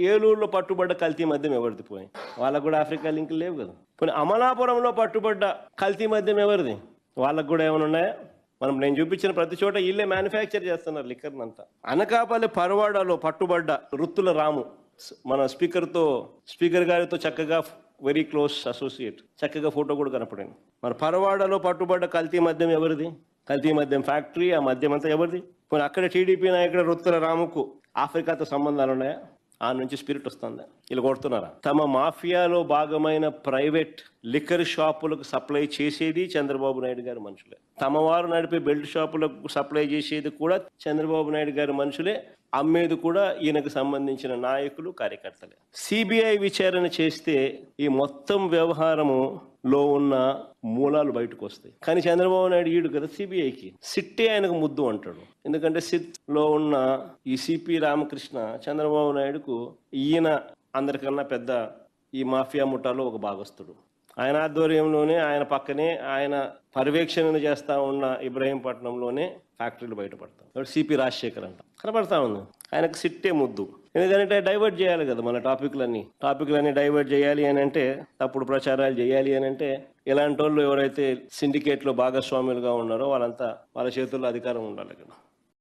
ఏలూరులో పట్టుబడ్డ కల్తీ మద్యం ఎవరిది పోయి? వాళ్ళకు కూడా ఆఫ్రికా లింకులు లేవు కదా. పోనీ అమలాపురంలో పట్టుబడ్డ కల్తీ మద్యం ఎవరిది? వాళ్ళకు కూడా ఏమైనా ఉన్నాయా? నేను చూపించిన ప్రతి చోట వీళ్ళే మ్యానుఫ్యాక్చర్ చేస్తున్నారు లిక్కర్ని అంతా. అనకాపల్లి పరవాడలో పట్టుబడ్డ రుత్తుల రాము, మన స్పీకర్ గారితో చక్కగా వెరీ క్లోజ్ అసోసియేట్, చక్కగా ఫోటో కూడా కనపడింది. మరి పరవాడలో పట్టుబడ్డ కల్తీ మద్యం ఎవరిది? కల్తీ మద్యం ఫ్యాక్టరీ, ఆ మద్యం అంతా ఎవరిది? పోనీ అక్కడ టీడీపీ నాయకుడు రుత్తుల రాముకు ఆఫ్రికాతో సంబంధాలు ఉన్నాయా? ఆ నుంచి స్పిరిట్ వస్తుందా? వీళ్ళు కొడుతున్నారా? తమ మాఫియాలో భాగమైన ప్రైవేట్ లిక్కర్ షాపులకు సప్లై చేసేది చంద్రబాబు నాయుడు గారి మనుషులే. తమ వారు నడిపే బెల్ట్ షాపులకు సప్లై చేసేది కూడా చంద్రబాబు నాయుడు గారి మనుషులే. అమ్మేది కూడా ఈయనకు సంబంధించిన నాయకులు, కార్యకర్తలే. సిబిఐ విచారణ చేస్తే ఈ మొత్తం వ్యవహారములో ఉన్న మూలాలు బయటకు వస్తాయి. కానీ చంద్రబాబు నాయుడు ఈడు కదా సిబిఐకి, సిట్టే ఆయనకు ముద్దు అంటాడు. ఎందుకంటే సిట్ లో ఉన్న ఈ సిపి రామకృష్ణ చంద్రబాబు నాయుడుకు ఈయన అందరికన్నా పెద్ద ఈ మాఫియా ముఠాలో ఒక భాగస్తుడు. ఆయన ఆధ్వర్యంలోనే, ఆయన పక్కనే, ఆయన పర్యవేక్షణ చేస్తా ఉన్న ఇబ్రహీంపట్నంలోనే ఫ్యాక్టరీలు బయటపడతాం. సిపి రాజశేఖర్ అంట కనపడతా ఉంది. ఆయనకు సిట్టే ముద్దు. ఎందుకంటే డైవర్ట్ చేయాలి కదా మన టాపిక్లన్నీ డైవర్ట్ చేయాలి అని అంటే, తప్పుడు ప్రచారాలు చేయాలి అని అంటే, ఇలాంటి వాళ్ళు ఎవరైతే సిండికేట్లో భాగస్వాములుగా ఉన్నారో వాళ్ళ చేతుల్లో అధికారం ఉండాలి కదా.